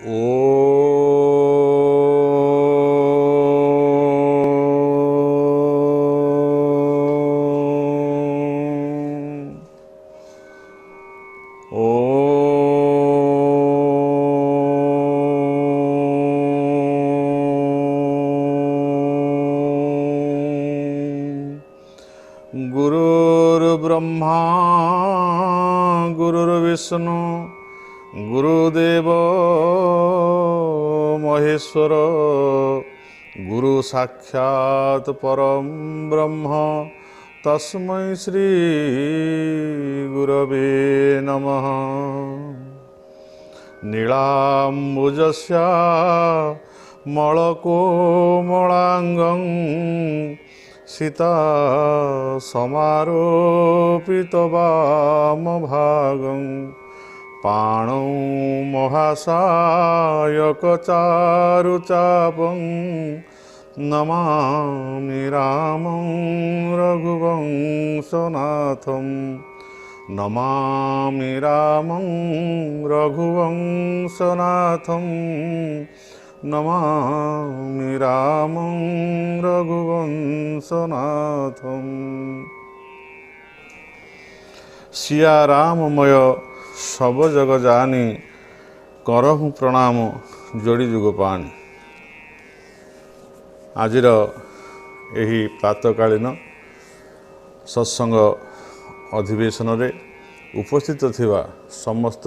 गुरुर्ब्रह्मा गुरुर्विष्णु गुरुदेव महेश्वर गुरु साक्षात् परम ब्रह्म तस्मै श्री गुरवे नमः। नीलाम्बुजस्य मलकोमलाङ्गं सीता समारोपितवामभागं पाणौ महासायकचारुचापं नमामि रामं रघुवंशनाथं नमामि रामं रघुवंशनाथं नमामि रामं रघुवंशनाथं। सिया राममय सब जग जानी करहु प्रणाम जोड़ी जुग पाणी। आजिर एही प्रातकालीन सत्संग अधिवेशन रे उपस्थित थिबा समस्त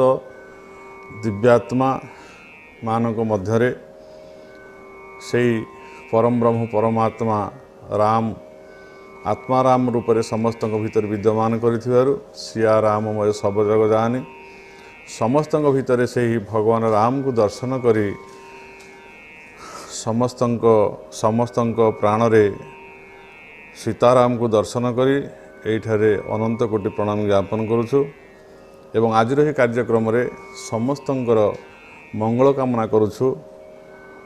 दिव्यात्मा मानक मध्यरे सेई परम ब्रह्म परमात्मा राम आत्माराम रूप से समस्त भीतर विद्यमान करिथिबारु सिया राममय सब जग जानी समस्त भीतर से ही भगवान राम को दर्शन करी समस्त प्राण रे सीताराम को दर्शन करी एठारे अनंत कोटि प्रणाम ज्ञापन करुछु एवं आज कार्यक्रम रे समस्तंकर मंगल कामना करुछु।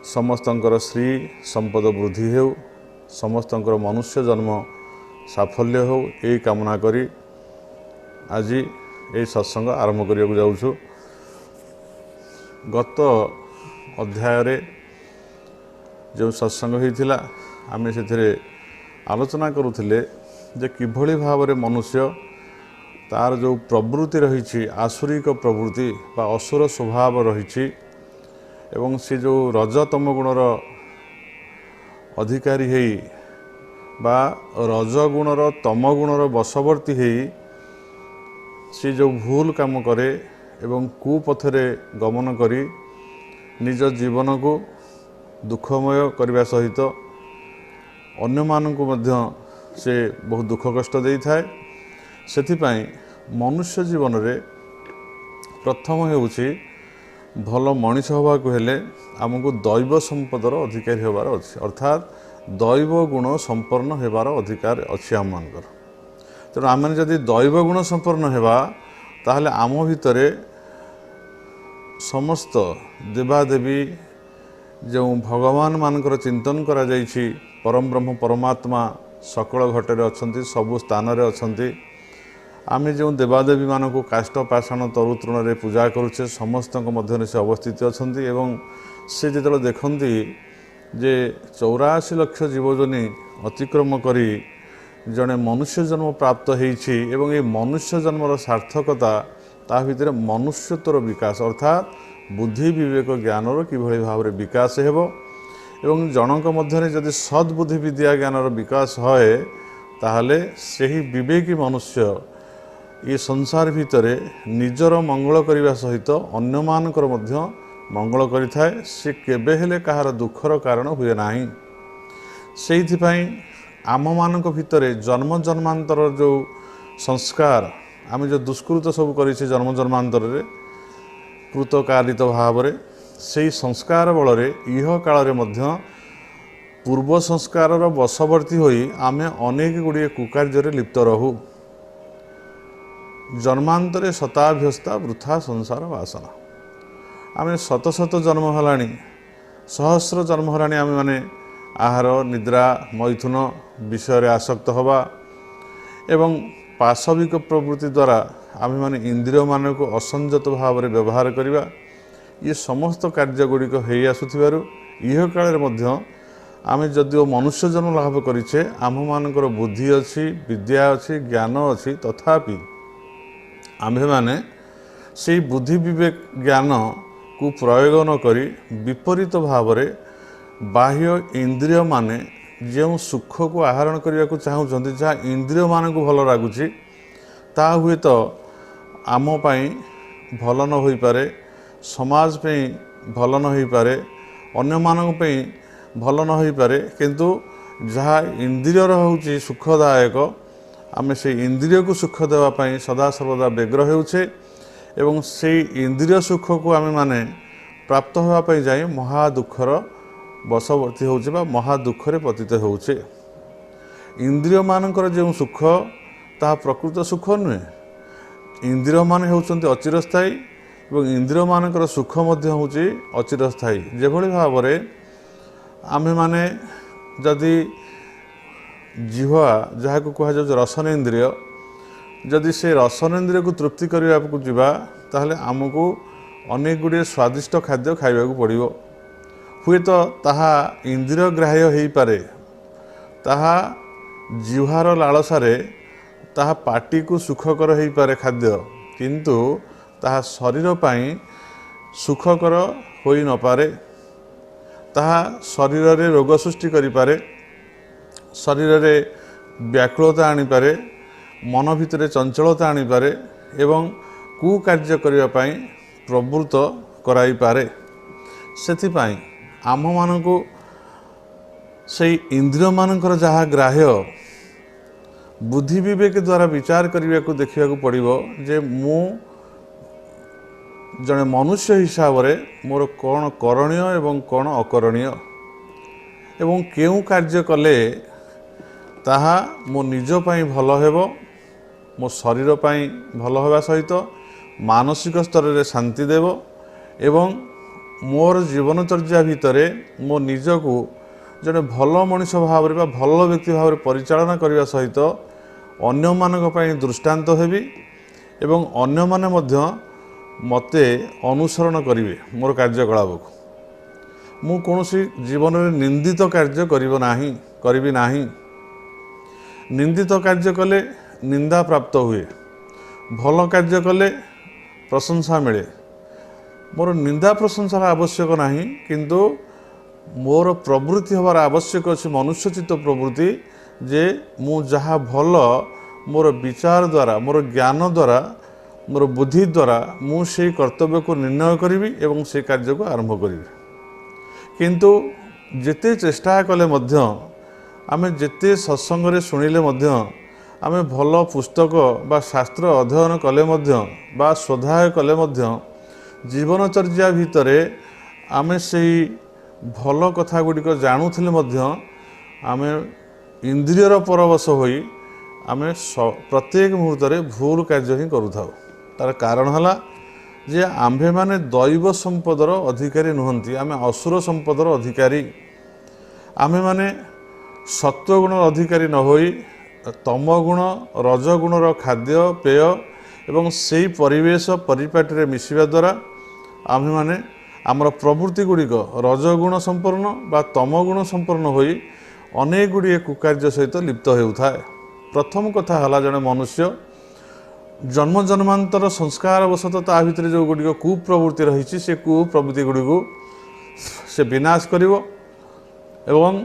समस्तंकर श्री संपद वृद्धि हो समस्तंकर मनुष्य जन्म साफल्य हो यही कामना करी आज ये सत्संग आरंभ करने को जाऊँ। गत अध्याय रे जो सत्संग होता आम से आलोचना करुले जे किभली भाव में मनुष्य तार जो प्रवृत्ति रही आसुरिक प्रवृत्ति बा असुर स्वभाव रही एवं से जो रजतम गुणर अधिकारी है बा रजगुणर तम गुणर वशवर्ती है से जो भूल काम करे एवं कुपथरे गमन करी निज जीवन को दुखमय करने सहित अन्य मानकु मध्य से बहुत दुख कष्ट दे थाए। सेथिपाई मनुष्य जीवन रे प्रथम होउछि भल मनीष हवा को हेले आमको दैव संपदर अधिकारी होबार अच्छे अर्थात दैव गुण संपन्न होबार अधिकार अच्छी आम मानकर। तेणु आम जदि दैव गुण संपन्न होगा ताहले आम भितरे समस्त देवादेवी जो भगवान मानकर चिंतन करा जाइछि परम ब्रह्म परमात्मा सकल घटे अच्छी सबु स्थान अच्छी आम जो देवादेवी मानक काष्ट पाषाण तरु तृण पूजा करुचे समस्त मध्य से अवस्थित अच्छा से जो देखती जे 84 लाख जीवजनी अतिक्रम करी जड़े मनुष्य जन्म प्राप्त होइछि एवं ये मनुष्य जन्मर सार्थकता ता भितर मनुष्यत्वर विकास अर्थात बुद्धि विवेक ज्ञानर किभली भाव में विकास हेबो एवं जनक मध्य जदि सद्बुद्धि विद्या ज्ञानर विकास होए ताहले सही विवेकी मनुष्य ये संसार भितर निजर मंगल करने सहित अन्य मानकर मध्य मंगल करिथाए से केबे हेले कहार दुखर कारण हुए नाही। सेइथिपाई आम मानक भितर जन्म जन्मांतर जो संस्कार आम जो दुष्कृत सब करी जन्म जन्मांतर कृतकारित भाव में से संस्कार बल इह काल मध्य पूर्व संस्कार वशवर्ती होई आमे अनेक गुड़िए कुकार्य लिप्त रहू जन्मांतरे शताभ्यस्ता वृथा संसार वासना आम शत शत जन्म हलानी सहस्र जन्म हलानी आम माने आहार निद्रा मैथुन विषय आसक्त हवा एवं पाशविक प्रवृत्ति द्वारा आम माने इंद्रिय मान को असंजत भाव में व्यवहार करवा ये समस्त कार्य गुड़िक हो आसुथिबारु इह काल आमे जदिओ मनुष्य जन्म लाभ करिछे आम मानकर बुद्धि अच्छी विद्या अच्छी ज्ञान अच्छी तथापि आम्भे माने से बुद्धि विवेक ज्ञान को प्रयोग न करी विपरीत भाव में बाह्य इंद्रिय माने जो सुख को आहरण करने को चाहते जहाँ इंद्रिय मान को भल लगुच ता हुए तो आम पाई भल न हो पारे समाज पे भल न हो पारे अन्य मानक पे भल न हो पारे किंतु जहाँ इंद्रियर हूँ सुखदायक आम से इंद्रिय को सुख देवाई सदा सर्वदा व्यग्र होउछे एवं से इंद्रिय सुख को आम माने प्राप्त होगापी जाए महादुखर बशवर्ती होउछे बा महादुखरे पतित होउछे। इंद्रिय मानकर जो सुख ता प्रकृत सुख नुहे इंद्रिय मान होउछन्ति अचिरस्थायी एवं इंद्रिय मानकर सुख मध्य होउछे अचिरस्थायी जेभଳି भावरे आमे माने जदि जिह्वा जहाँ को कह जाए रसन इंद्रिय जदि से रसन इंद्रिय को तृप्ति करने को जीवा ताहले आमको अनेक गुड़े स्वादिष्ट खाद्य खाइबा को पड़िबो हुए तो ताहा इंद्रिय ग्राह्य हो पारे ताहा जिह्वार लालसारे ताहा पाटी को सुखकर हो पारे खाद्य किंतु ताहा शरीर पाई सुखकर हो न पारे ताहा शरीर रे रोग सृष्टि करि पारे शरीर रे व्याकुलता आनीपारे मन भितर चंचलता आनीपारे एवं कुकार्य करने प्रवृत्त कराई पारे सेथिपाई आम मानकु से इंद्रिय मानकर जहाँ ग्राह्य बुद्धि विवेक द्वारा विचार करने को देखा पड़ो जे मु जड़े मनुष्य हिसाब रे मोर कौन करणीय एवं कौन अकरणीय एवं केउ कार्य कले ताहा मो निज पाई भल हेबो मो शरीर पाई भल होगा सहित मानसिक स्तर रे शांति देव एवं मोर जीवनचर्या भितरे मो निज को जड़े भल मनीष भाव में भल व्यक्ति भाव में परिचालना करने सहित अन्य मानक पई दृष्टांत हेबी एवं अन्य माने मध्य मते अनुसरण करिवे मोर कार्यकलाप को मु कोनोसी जीवन में निंदित कार्य करिबी नाही निंदित कार्य कले निंदा प्राप्त हुए भल कार्य कले प्रशंसा मिले मोर निंदा प्रशंसार आवश्यक नहीं किंतु मोर प्रवृत्ति हबार आवश्यक अच्छे मनुष्य चित्त प्रवृत्ति जे मु जहाँ भल मोर विचार द्वारा मोर ज्ञान द्वारा मोर बुद्धि द्वारा मु से कर्तव्य को निर्णय करी एवं से कार्य को आरंभ करी किंतु जेते चेष्टा कले मध्य आमे जेते सत्संग रे सुनिले मध्य आमे भल पुस्तक बा शास्त्र अध्ययन कले मध्य बा स्वाध्याय कले मध्य जीवनचर्या भितरे आमे से भल कथा गुड़िक जानुथिले मध्य आमे इंद्रियर परवश होई आमे प्रत्येक मुहूर्त रे भूल कार्य ही करूथाउ तार कारण हला जे आम्भे माने दैव संपदर अधिकारी नुहंती आमे असुर संपदर अधिकारी आमे माने सत्वगुण अधिकारी न होई तमगुण रजगुणर खाद्य पेय एवं से परिवेश परिपाटी रे मिसिबा द्वारा आम्भे माने आमर प्रवृत्ति गुड़िक रजगुण संपन्न बा तमगुण संपन्न होई अनेक गुड़िए कुकार्य सहित लिप्त होउथाए। प्रथम कथा हला जने मनुष्य जन्म जन्मांतर संस्कार अवसत ता भितर जो गुड़िक कुप्रवृत्ति रही से कुप्रवृत्ति गुड़िक से विनाश करिवो एवं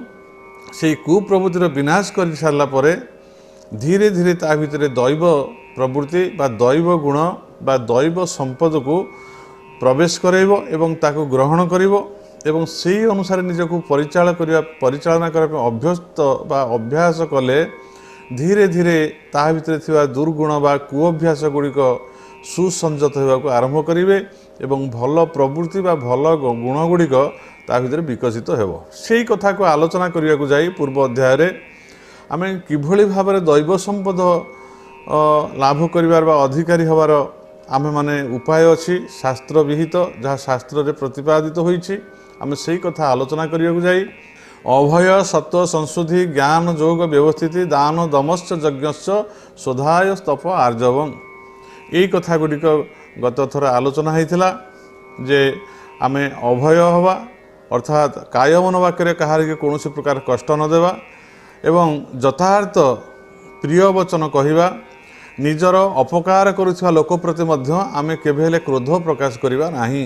से कुप्रवृत्तिर विनाश कर सारा पर धीरे धीरे ता भितर दैव प्रवृत्ति बा दैव गुण बा दैव संपद को प्रवेश करइबो एवं ताको ग्रहण करिवो एवं सेही अनुसार निजको परिचालना करने अभ्यस्त बा अभ्यास कले धीरे धीरे ता भितर थिबा दुर्गुण बा कुअभ्यास गुड़िक सुसंजत होगा आरंभ करेंगे एवं भल प्रवृत्ति बा भल गुण गुड़िक ता भितर विकसित हेबो। सेही कथा को आलोचना करने को जाई पूर्व अध्याय रे आमे किभली भाव में दैव संपद लाभ करिवार बा अधिकारी हबार आमे माने उपाय अच्छी शास्त्र विहित जहाँ शास्त्र रे प्रतिपादित होईछि आमे सेही कथा आलोचना करने को जाई। अभय सत्व संशुद्धि ज्ञान जोग व्यवस्थिति दान दमश्च यज्ञश्च शोधाय स्तप आर्जवं यही कथा गुड़िक गत थर आलोचना होता जे आमे अभय हवा अर्थात काय मन वाक्य कहार कौन प्रकार कष्ट न देवा एवं यथार्थ प्रिय वचन कहवा निजर अपकार करुवा लोक प्रति आमे केबेले क्रोध प्रकाश करिबा नाही।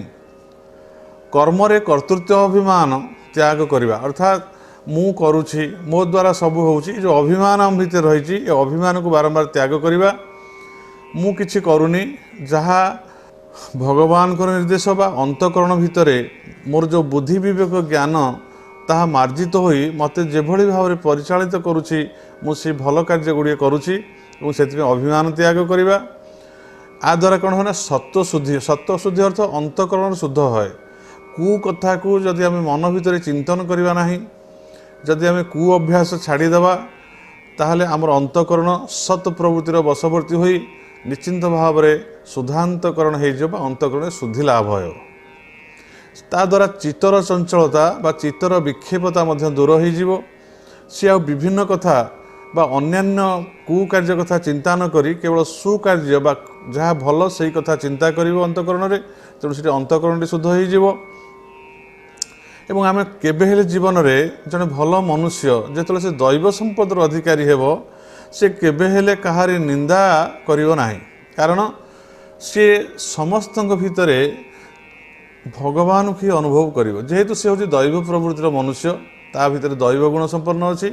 कर्मरे कर्तृत्व अभिमान त्याग करिबा अर्थात मु करुछि मो द्वारा सब होउछि जो अभिमान हम भितर रही अभिमान को बारंबार त्याग करिबा मु किछि करुनी जहा भगवान को निर्देश बा अंतकरण भितरे मोर जो बुद्धि विवेक ज्ञान ताहा मार्जित होई मते जेभଳି भाव परिचालित करुछि मु से भल कार्य गुड़िए करुछि और से अभिमान त्याग करिबा आ द्वारा कौन हो सत्व शुद्धि अर्थ अंतकरण शुद्ध है। कु कथा को जदि आम मन भितर चिंतन करवा ना जदि आम कु अभ्यास छाड़ीदेवा ताहले आमर अंतकरण सत् प्रवृत्तिर वशवर्ती होई निश्चिंत भाव में शुद्धांतकरण हो अंतकरण शुद्धि लाभ है। ता द्वारा चित्तर चंचलता बा चित्तर विक्षेपता दूर हो सी आ विभिन्न कथा बा अन्यान्य कुकार्य कथा चिंता न करी केवल सुकार्य बा जहाँ भल से कथा चिंता कर अंतकरण में तेणु से अंतकरण शुद्ध हो एवं आम केबेले जीवन में जड़े भल मनुष्य जो से दैव संपदर अधिकारी हेब से केबेले कहारी निंदा करिवो नाही कारण सी समस्त भितर भगवान की अनुभव करिवो जेहेतु से हूँ दैव प्रवृत्तिर मनुष्य ता भितर दैव गुण संपन्न अच्छी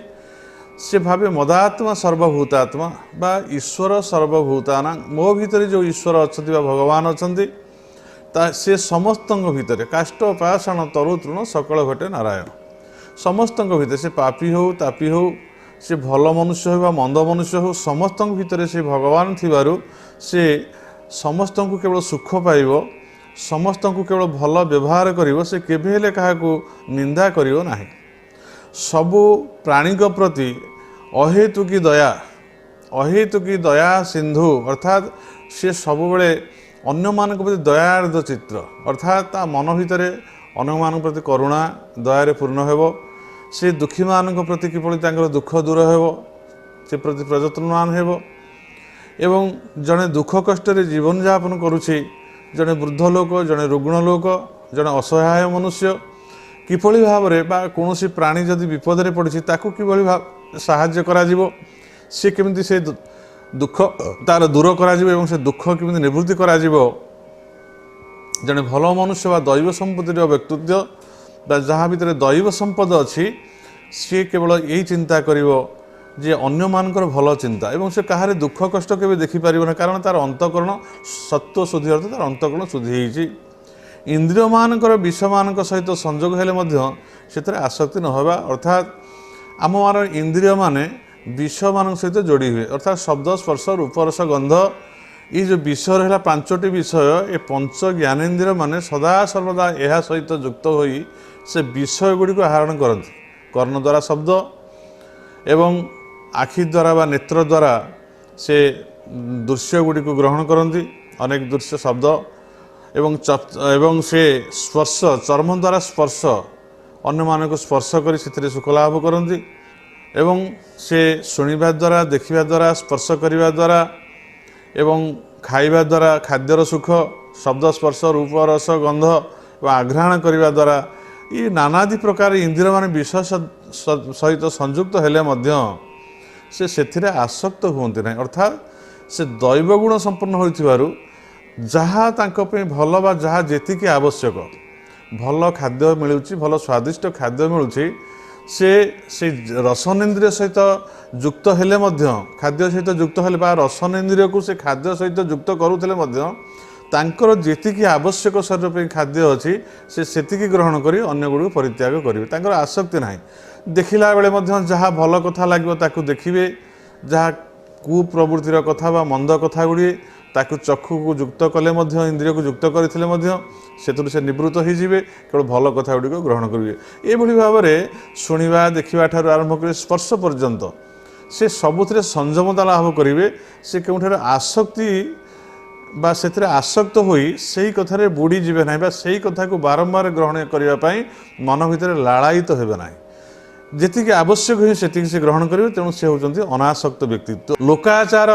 से भावे मदात्मा सर्वभूतात्मा बा ईश्वर सर्वभूताना मो भितर जो ईश्वर अच्छा भगवान अच्छा से समस्त भितर काष्ट पाषाण तरु तृण सकल घटे नारायण समस्त भितर से पापी हो तापी हो से भल मनुष्य हो मंद मनुष्य हो समस्त भितर से भगवान थिबारु से समस्त को केवल सुख पाइब समस्त को केवल भल व्यवहार करिवो से केबे हेले काहाकू निंदा करिवो नाही। सबु प्राणी प्रति अहेतुकी दया सिंधु अर्थात से सब बेले अन्य मान प्रति दयार्द चित्र अर्थात ता मन भितर अन्य मान प्रति करुणा दयारे पूर्ण हेब से दुखी मान प्रति किपरि तांकर दुख दूर हेब से प्रति प्रयत्नवान हेब एवं जड़े दुख कष्ट जीवन यापन करुछि जड़े वृद्ध लोक जड़े रुग्ण लोक जड़े असहाय मनुष्य किपरि भाव बा कौन प्राणी जदि विपद में पड़ी ताकू किभଳି भाव साहाय्य करा जीवो से केमिति से दुख तार दूर करा जीवो एवं से दुख केमिति निवृत्ति करा जीवो जड़े भल मनुष्य बा दैव संपत्तिर व्यक्तित्व बा जहाँ भितर दैव संपद अच्छी सी केवल यही चिंता करिवो जे अन्य मानकर भल चिंता एवं से कहारे दुख कष्ट केबे देखि पारिबो ना कारण तार अंतकरण सत्व शुद्धि अर्थ तार अंतकरण शुद्धि होइछि। इंद्रिय मानकर विषय मान सहित संजोग हेले मध्य सेतरे आसक्ति न होबा अर्थात आम मान इंद्रिय माने विषय मान सहित जोड़ी हुए अर्थात शब्द स्पर्श रूप रस गंध ये जो विषय रहा पांचटी विषय ये पंच ज्ञानेन्द्रिय माने सदा सर्वदा यह सहित युक्त होई से विषय गुड़ी को आहरण करती कर्ण द्वारा शब्द एवं आखि द्वारा बा नेत्र द्वारा से दृश्य गुड़ी को ग्रहण करती अनेक दृश्य शब्द एवं से स्पर्श चर्म द्वारा स्पर्श अन्य मानक स्पर्श करी से सुख लाभ करती एवं से शुणा द्वारा देखा द्वारा स्पर्श करने द्वारा एवं खाइबा द्वारा खाद्यर सुख शब्द स्पर्श रूप रस गंध एवं आघ्राण करने द्वारा ये नानादि प्रकार इंद्रिय मान विषय सहित संयुक्त हेले मध्य से आसक्त हुंती ना अर्थात से दैव गुण संपन्न होइथिबारु जहाँ तांको पे भल बा जहाँ जेतिकी आवश्यक भल खाद्य मिलुची भल स्वादिष्ट खाद्य मिलुची से रसनेन्द्रिय सहित युक्त हेले मध्य खाद्य सहित युक्त हेले बा रसनेन्द्रिय को से खाद्य सहित युक्त करुथिले मध्य तांकर जेतिकी आवश्यक शरीर पे खाद्य अच्छी से सेतिकी ग्रहण करी अन्य गुड़ी परित्याग करेंगे तांकर आसक्ति ना देखला बेले मध्य जहाँ भल कथा लगे ताकू देखिए जहाँ कुप्रवृत्तिर कथा बा मंद कथा गुड़ी ताकू चक्षु को युक्त कले इंद्रिय को युक्त करते से निवृत्त हो केवल भल कथा गुड़ी ग्रहण करेंगे ये भाव में शुणा देखा ठार आरंभ कर स्पर्श पर्यंत से सबुथिरे संयमता लाभ करेंगे से केउठार आसक्ति बा से आसक्त होई सही कथार बुड़ी जीवे ना बा सही कथा को बारंबार ग्रहण करने मन भितर लालायित हेबे ना जेतिकी आवश्यक हुए से ग्रहण करेंगे तेणु से होती अनासक्त व्यक्तित्व लोकाचार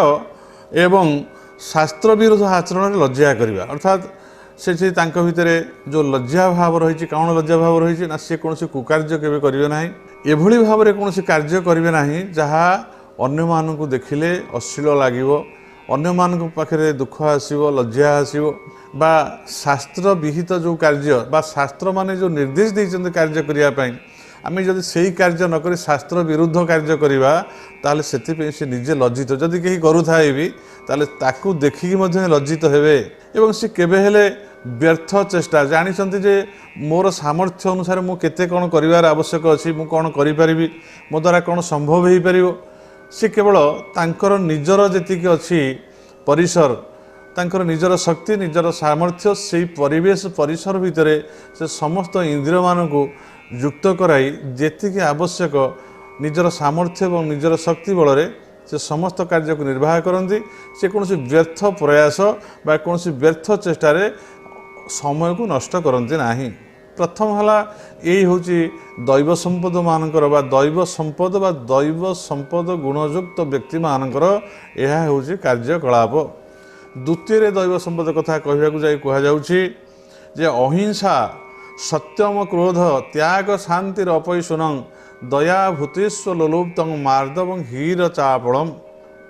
एवं शास्त्र विरोध आचरण लज्जा करवा अर्थात ସେଠି ତାଙ୍କ ଭିତରେ ଯେଉଁ ଲଜ୍ଜା ଭାବ ରହିଛି, କ'ଣ ଲଜ୍ଜା ଭାବ ରହିଛି ନା ସେ କୌଣସି କୁକାର୍ଯ୍ୟ କେବେ କରିବେ ନାହିଁ, ଏଭଳି ଭାବରେ କୌଣସି କାର୍ଯ୍ୟ କରିବେ ନାହିଁ ଯାହା ଅନ୍ୟମାନଙ୍କୁ ଦେଖିଲେ ଅଶ୍ଳୀଳ ଲାଗିବ, ଅନ୍ୟମାନଙ୍କ ପାଖରେ ଦୁଃଖ ଆସିବ, ଲଜ୍ଜା ଆସିବ, ବା ଶାସ୍ତ୍ର ବିହିତ ଯେଉଁ କାର୍ଯ୍ୟ ବା ଶାସ୍ତ୍ରମାନେ ଯେଉଁ ନିର୍ଦ୍ଦେଶ ଦେଇଛନ୍ତି କାର୍ଯ୍ୟ କରିବା ପାଇଁ, ଆମେ ଯଦି ସେଇ କାର୍ଯ୍ୟ ନକରି ଶାସ୍ତ୍ର ବିରୁଦ୍ଧ କାର୍ଯ୍ୟ କରିବା ତାହେଲେ ସେଥିପାଇଁ ସେ ନିଜେ ଲଜ୍ଜିତ, ଯଦି କେହି କରୁଥାଏ ବି ତାହେଲେ ତାକୁ ଦେଖିକି ମଧ୍ୟ ଲଜ୍ଜିତ ହେବେ। ଏବଂ ସେ କେବେ ହେଲେ ବ୍ୟର୍ଥ ଚେଷ୍ଟା, ଜାଣିଛନ୍ତି ଯେ ମୋର ସାମର୍ଥ୍ୟ ଅନୁସାରେ ମୁଁ କେତେ କ'ଣ କରିବାର ଆବଶ୍ୟକ ଅଛି, ମୁଁ କ'ଣ କରିପାରିବି, ମୋ ଦ୍ୱାରା କ'ଣ ସମ୍ଭବ ହୋଇପାରିବ, ସେ କେବଳ ତାଙ୍କର ନିଜର ଯେତିକି ଅଛି ପରିସର, ତାଙ୍କର ନିଜର ଶକ୍ତି, ନିଜର ସାମର୍ଥ୍ୟ, ସେଇ ପରିବେଶ ପରିସର ଭିତରେ ସେ ସମସ୍ତ ଇନ୍ଦ୍ରିୟମାନଙ୍କୁ ଯୁକ୍ତ କରାଇ ଯେତିକି ଆବଶ୍ୟକ ନିଜର ସାମର୍ଥ୍ୟ ଏବଂ ନିଜର ଶକ୍ତି ବଳରେ ସେ ସମସ୍ତ କାର୍ଯ୍ୟକୁ ନିର୍ବାହ କରନ୍ତି। ସେ କୌଣସି ବ୍ୟର୍ଥ ପ୍ରୟାସ ବା କୌଣସି ବ୍ୟର୍ଥ ଚେଷ୍ଟାରେ ସମୟକୁ ନଷ୍ଟ କରନ୍ତି ନାହିଁ। ପ୍ରଥମ ହେଲା ଏଇ ହେଉଛି ଦୈବ ସମ୍ପଦ ମାନଙ୍କର ବା ଦୈବ ସମ୍ପଦ ଗୁଣଯୁକ୍ତ ବ୍ୟକ୍ତିମାନଙ୍କର ଏହା ହେଉଛି କାର୍ଯ୍ୟକଳାପ। ଦ୍ୱିତୀୟରେ ଦୈବ ସମ୍ପଦ କଥା କହିବାକୁ ଯାଇ କୁହାଯାଉଛି ଯେ ଅହିଂସା, ସତ୍ୟମ, କ୍ରୋଧ, ତ୍ୟାଗ, ଶାନ୍ତିର ଅପୈଶୁନଂ, ଦୟା, ଭୂତିସ୍ୱ ଲୋଲୁପ୍ତଂ, ମାର୍ଦ୍ଦବଂ, ହୀର ଚାପଳମ୍।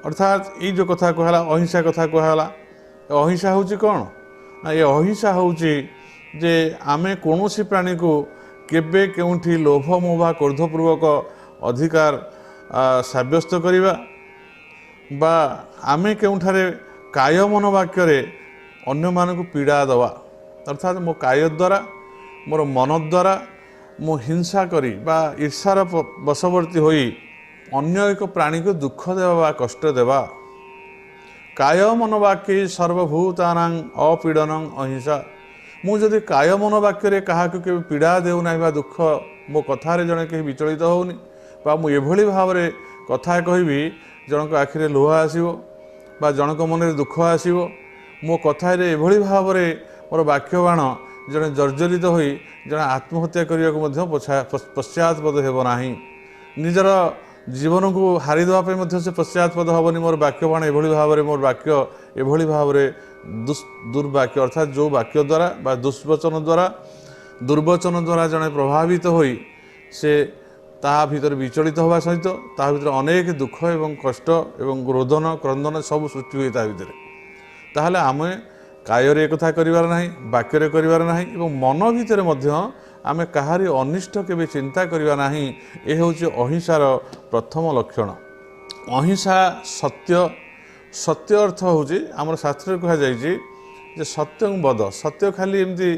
ଅର୍ଥାତ୍ ଏଇ ଯେଉଁ କଥା କୁହାହେଲା, ଅହିଂସା କଥା କୁହାହେଲା, ଅହିଂସା ହେଉଛି କ'ଣ ନା ଏ ଅହିଂସା ହେଉଛି ଯେ ଆମେ କୌଣସି ପ୍ରାଣୀକୁ କେବେ କେଉଁଠି ଲୋଭ ମୋହ ବା କ୍ରୋଧପୂର୍ବକ ଅଧିକାର ସାବ୍ୟସ୍ତ କରିବା ବା ଆମେ କେଉଁଠାରେ କାୟ ମନୋବାକ୍ୟରେ ଅନ୍ୟମାନଙ୍କୁ ପୀଡ଼ା ଦେବା, ଅର୍ଥାତ୍ ମୋ କାୟ ଦ୍ୱାରା ମୋର ମନ ଦ୍ୱାରା ମୁଁ ହିଂସା କରି ବା ଈର୍ଷାର ବଶବର୍ତ୍ତୀ ହୋଇ ଅନ୍ୟ ଏକ ପ୍ରାଣୀକୁ ଦୁଃଖ ଦେବା ବା କଷ୍ଟ ଦେବା। କାୟ ମନୋବାକ୍ୟେ ସର୍ବଭୂତାନାଂ ଅପୀଡ଼ନଂ ଅହିଂସା। ମୁଁ ଯଦି କାୟ ମନୋବାକ୍ୟରେ କାହାକୁ କେବେ ପୀଡ଼ା ଦେଉନାହିଁ ବା ଦୁଃଖ, ମୋ କଥାରେ ଜଣେ କେହି ବିଚଳିତ ହେଉନି ବା ମୁଁ ଏଭଳି ଭାବରେ କଥା କହିବି ଜଣଙ୍କ ଆଖିରେ ଲୁହ ଆସିବ ବା ଜଣଙ୍କ ମନରେ ଦୁଃଖ ଆସିବ, ମୋ କଥାରେ ଏଭଳି ଭାବରେ ମୋର ବାକ୍ୟବାଣ ଜଣେ ଜର୍ଜରିତ ହୋଇ ଜଣେ ଆତ୍ମହତ୍ୟା କରିବାକୁ ମଧ୍ୟ ପଶ୍ଚାତପଦ ହେବ ନାହିଁ, ନିଜର ଜୀବନକୁ ହାରିଦେବା ପାଇଁ ମଧ୍ୟ ସେ ପଶ୍ଚାତପଦ ହେବନି। ମୋର ବାକ୍ୟବାଣ ଏଭଳି ଭାବରେ, ମୋର ବାକ୍ୟ ଏଭଳି ଭାବରେ ଦୁର୍ବାକ୍ୟ ଅର୍ଥାତ୍ ଯେଉଁ ବାକ୍ୟ ଦ୍ୱାରା ବା ଦୁର୍ବଚନ ଦ୍ୱାରା ଜଣେ ପ୍ରଭାବିତ ହୋଇ ସେ ତାହା ଭିତରେ ବିଚଳିତ ହେବା ସହିତ ତାହା ଭିତରେ ଅନେକ ଦୁଃଖ ଏବଂ କଷ୍ଟ ଏବଂ ରୋଦନ କ୍ରନ୍ଦନ ସବୁ ସୃଷ୍ଟି ହୁଏ ତା ଭିତରେ, ତାହେଲେ ଆମେ କାୟରେ ଏକଥା କରିବାର ନାହିଁ, ବାକ୍ୟରେ କରିବାର ନାହିଁ ଏବଂ ମନ ଭିତରେ ମଧ୍ୟ ଆମେ କାହାରି ଅନିଷ୍ଟ କେବେ ଚିନ୍ତା କରିବା ନାହିଁ। ଏ ହେଉଛି ଅହିଂସାର ପ୍ରଥମ ଲକ୍ଷଣ। ଅହିଂସା ସତ୍ୟ ଅର୍ଥ ହେଉଛି ଆମର ଶାସ୍ତ୍ରରେ କୁହାଯାଇଛି ଯେ ସତ୍ୟଂ ବଦ, ସତ୍ୟ ଖାଲି ଏମିତି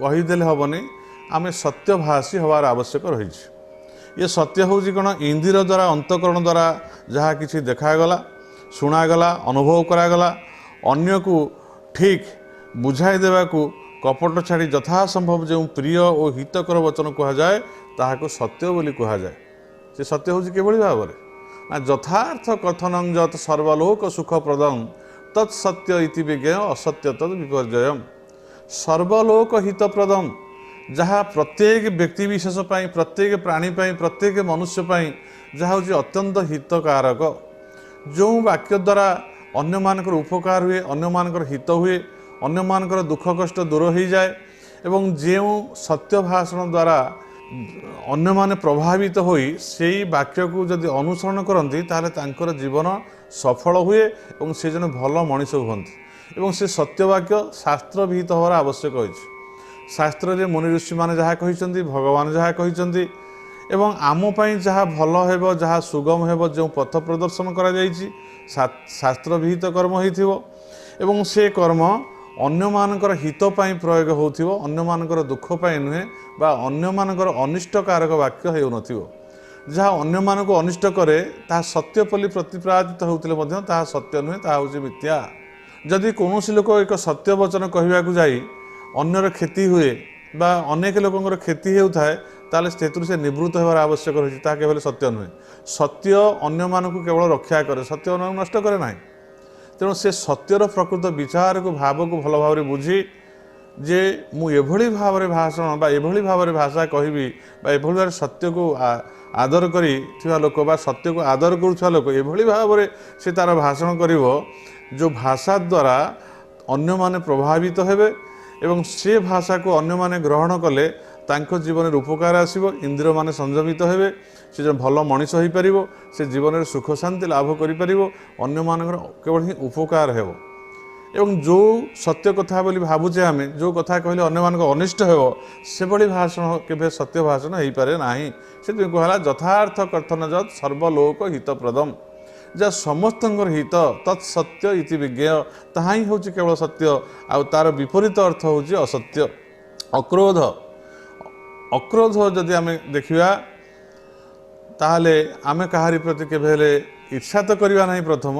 କହିଦେଲେ ହେବନି, ଆମେ ସତ୍ୟଭାଷୀ ହେବାର ଆବଶ୍ୟକ ରହିଛି। ଏ ସତ୍ୟ ହେଉଛି କ'ଣ, ଇନ୍ଦ୍ରିୟ ଦ୍ୱାରା ଅନ୍ତଃକରଣ ଦ୍ୱାରା ଯାହା କିଛି ଦେଖାଗଲା, ଶୁଣାଗଲା, ଅନୁଭବ କରାଗଲା, ଅନ୍ୟକୁ ଠିକ୍ ବୁଝାଇ ଦେବାକୁ କପଟ ଛାଡ଼ି ଯଥାସମ୍ଭବ ଯେଉଁ ପ୍ରିୟ ଓ ହିତକର ବଚନ କୁହାଯାଏ ତାହାକୁ ସତ୍ୟ ବୋଲି କୁହାଯାଏ। ସେ ସତ୍ୟ ହେଉଛି କିଭଳି ଭାବରେ ନା ଯଥାର୍ଥ କଥନଂ ଯତ୍ ସର୍ବଲୋକ ସୁଖପ୍ରଦଂ ତତ୍ ସତ୍ୟ ଇତି ବିଜ୍ଞ ଅସତ୍ୟ ତଦ୍ ବିପର୍ଯ୍ୟୟମ୍। ସର୍ବଲୋକ ହିତପ୍ରଦଂ, ଯାହା ପ୍ରତ୍ୟେକ ବ୍ୟକ୍ତିବିଶେଷ ପାଇଁ, ପ୍ରତ୍ୟେକ ପ୍ରାଣୀ ପାଇଁ, ପ୍ରତ୍ୟେକ ମନୁଷ୍ୟ ପାଇଁ ଯାହା ହେଉଛି ଅତ୍ୟନ୍ତ ହିତକାରକ, ଯେଉଁ ବାକ୍ୟ ଦ୍ୱାରା ଅନ୍ୟମାନଙ୍କର ଉପକାର ହୁଏ, ଅନ୍ୟମାନଙ୍କର ହିତ ହୁଏ, ଅନ୍ୟମାନଙ୍କର ଦୁଃଖ କଷ୍ଟ ଦୂର ହୋଇଯାଏ ଏବଂ ଯେଉଁ ସତ୍ୟ ଭାଷଣ ଦ୍ୱାରା ଅନ୍ୟମାନେ ପ୍ରଭାବିତ ହୋଇ ସେଇ ବାକ୍ୟକୁ ଯଦି ଅନୁସରଣ କରନ୍ତି ତାହେଲେ ତାଙ୍କର ଜୀବନ ସଫଳ ହୁଏ ଏବଂ ସେ ଜଣେ ଭଲ ମଣିଷ ହୁଅନ୍ତି। ଏବଂ ସେ ସତ୍ୟ ବାକ୍ୟ ଶାସ୍ତ୍ର ବିହିତ ହେବାର ଆବଶ୍ୟକ ହୋଇଛି। ଶାସ୍ତ୍ରରେ ମୁନି ଋଷିମାନେ ଯାହା କହିଛନ୍ତି, ଭଗବାନ ଯାହା କହିଛନ୍ତି ଏବଂ ଆମ ପାଇଁ ଯାହା ଭଲ ହେବ, ଯାହା ସୁଗମ ହେବ, ଯେଉଁ ପଥ ପ୍ରଦର୍ଶନ କରାଯାଇଛି ଶାସ୍ତ୍ର ବିହିତ କର୍ମ ହୋଇଥିବ ଏବଂ ସେ କର୍ମ ଅନ୍ୟମାନଙ୍କର ହିତ ପାଇଁ ପ୍ରୟୋଗ ହେଉଥିବ, ଅନ୍ୟମାନଙ୍କର ଦୁଃଖ ପାଇଁ ନୁହେଁ ବା ଅନ୍ୟମାନଙ୍କର ଅନିଷ୍ଟକାରକ ବାକ୍ୟ ହେଉନଥିବ। ଯାହା ଅନ୍ୟମାନଙ୍କୁ ଅନିଷ୍ଟ କରେ ତାହା ସତ୍ୟ ବୋଲି ପ୍ରତିପାଦିତ ହେଉଥିଲେ ମଧ୍ୟ ତାହା ସତ୍ୟ ନୁହେଁ, ତାହା ହେଉଛି ମିଥ୍ୟା। ଯଦି କୌଣସି ଲୋକ ଏକ ସତ୍ୟ ବଚନ କହିବାକୁ ଯାଇ ଅନ୍ୟର କ୍ଷତି ହୁଏ ବା ଅନେକ ଲୋକଙ୍କର କ୍ଷତି ହେଉଥାଏ ତାହେଲେ ସେଥିରୁ ସେ ନିବୃତ୍ତ ହେବାର ଆବଶ୍ୟକ ରହିଛି, ତାହା କେବଳ ସତ୍ୟ ନୁହେଁ। ସତ୍ୟ ଅନ୍ୟମାନଙ୍କୁ କେବଳ ରକ୍ଷା କରେ, ସତ୍ୟ ଅନ୍ୟମାନଙ୍କୁ ନଷ୍ଟ କରେ ନାହିଁ। ତେଣୁ ସେ ସତ୍ୟର ପ୍ରକୃତ ବିଚାରକୁ ଭାବକୁ ଭଲ ଭାବରେ ବୁଝି ଯେ ମୁଁ ଏଭଳି ଭାବରେ ଭାଷଣ ବା ଏଭଳି ଭାବରେ ଭାଷା କହିବି ବା ଏଭଳି ଭାବରେ ସତ୍ୟକୁ ଆଦର କରିଥିବା ଲୋକ ବା ସତ୍ୟକୁ ଆଦର କରୁଥିବା ଲୋକ ଏଭଳି ଭାବରେ ସେ ତା'ର ଭାଷଣ କରିବ ଯେଉଁ ଭାଷା ଦ୍ୱାରା ଅନ୍ୟମାନେ ପ୍ରଭାବିତ ହେବେ ଏବଂ ସେ ଭାଷାକୁ ଅନ୍ୟମାନେ ଗ୍ରହଣ କଲେ ତାଙ୍କ ଜୀବନରେ ଉପକାର ଆସିବ, ଇନ୍ଦ୍ରିୟ ମାନେ ସଂଯମିତ ହେବେ, ସେ ଜଣେ ଭଲ ମଣିଷ ହୋଇପାରିବ, ସେ ଜୀବନରେ ସୁଖ ଶାନ୍ତି ଲାଭ କରିପାରିବ, ଅନ୍ୟମାନଙ୍କର କେବଳ ହିଁ ଉପକାର ହେବ। ଏବଂ ଯେଉଁ ସତ୍ୟ କଥା ବୋଲି ଭାବୁଛେ ଆମେ, ଯେଉଁ କଥା କହିଲେ ଅନ୍ୟମାନଙ୍କ ଅନିଷ୍ଟ ହେବ, ସେଭଳି ଭାଷଣ କେବେ ସତ୍ୟ ଭାଷଣ ହୋଇପାରେ ନାହିଁ। ସେଥିପାଇଁ କୁହାହେଲା ଯଥାର୍ଥ କଥନ ଯତ୍ ସର୍ବଲୋକ ହିତପ୍ରଦମ୍, ଯାହା ସମସ୍ତଙ୍କର ହିତ ତତ୍ ସତ୍ୟ ଇତି ବିଜ୍ଞେୟ, ତାହା ହିଁ ହେଉଛି କେବଳ ସତ୍ୟ, ଆଉ ତାର ବିପରୀତ ଅର୍ଥ ହେଉଛି ଅସତ୍ୟ। ଅକ୍ରୋଧ, ଅକ୍ରୋଧ ଯଦି ଆମେ ଦେଖିବା ତାହେଲେ ଆମେ କାହାରି ପ୍ରତି କେବେ ହେଲେ ଈର୍ଷା ତ କରିବା ନାହିଁ, ପ୍ରଥମ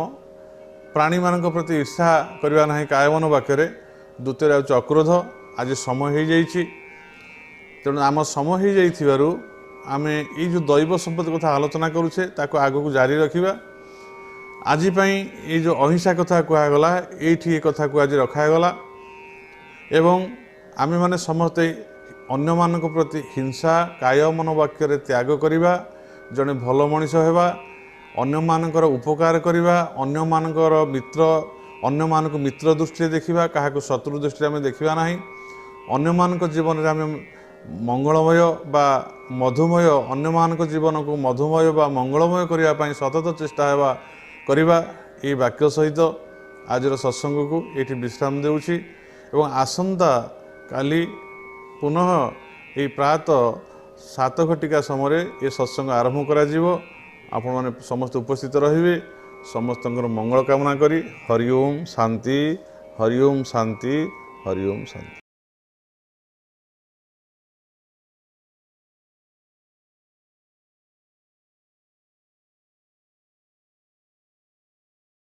ପ୍ରାଣୀମାନଙ୍କ ପ୍ରତି ଈର୍ଷା କରିବା ନାହିଁ କାୟମନ ବାକ୍ୟରେ, ଦ୍ୱିତୀୟରେ ହେଉଛି ଅକ୍ରୋଧ। ଆଜି ସମୟ ହୋଇଯାଇଛି, ତେଣୁ ଆମ ସମୟ ହୋଇଯାଇଥିବାରୁ ଆମେ ଏଇ ଯେଉଁ ଦୈବ ସମ୍ପତ୍ତି କଥା ଆଲୋଚନା କରୁଛେ ତାକୁ ଆଗକୁ ଜାରି ରଖିବା। ଆଜି ପାଇଁ ଏଇ ଯେଉଁ ଅହିଂସା କଥା କୁହାଗଲା, ଏଇଠି ଏ କଥାକୁ ଆଜି ରଖାଗଲା ଏବଂ ଆମେମାନେ ସମସ୍ତେ ଅନ୍ୟମାନଙ୍କ ପ୍ରତି ହିଂସା କାୟ ମନ ବାକ୍ୟରେ ତ୍ୟାଗ କରିବା, ଜଣେ ଭଲ ମଣିଷ ହେବା, ଅନ୍ୟମାନଙ୍କର ଉପକାର କରିବା, ଅନ୍ୟମାନଙ୍କର ମିତ୍ର, ଅନ୍ୟମାନଙ୍କୁ ମିତ୍ର ଦୃଷ୍ଟିରେ ଦେଖିବା, କାହାକୁ ଶତ୍ରୁ ଦୃଷ୍ଟିରେ ଆମେ ଦେଖିବା ନାହିଁ। ଅନ୍ୟମାନଙ୍କ ଜୀବନରେ ଆମେ ମଙ୍ଗଳମୟ ବା ମଧୁମୟ, ଅନ୍ୟମାନଙ୍କ ଜୀବନକୁ ମଧୁମୟ ବା ମଙ୍ଗଳମୟ କରିବା ପାଇଁ ସତତ ଚେଷ୍ଟା କରିବା। ଏହି ବାକ୍ୟ ସହିତ ଆଜିର ସତ୍ସଙ୍ଗକୁ ଏଇଠି ବିଶ୍ରାମ ଦେଉଛି ଏବଂ ଆସନ୍ତା କାଲି ପୁନଃ ଏହି ପ୍ରାତଃ 7 ଘଟିକା ସମୟରେ ଏ ସତ୍ସଙ୍ଗ ଆରମ୍ଭ କରାଯିବ। ଆପଣମାନେ ସମସ୍ତେ ଉପସ୍ଥିତ ରହିବେ। ସମସ୍ତଙ୍କର ମଙ୍ଗଳ କାମନା କରି ହରି ଓମ୍ ଶାନ୍ତି, ହରି ଓମ୍ ଶାନ୍ତି, ହରି ଓମ୍ ଶାନ୍ତି।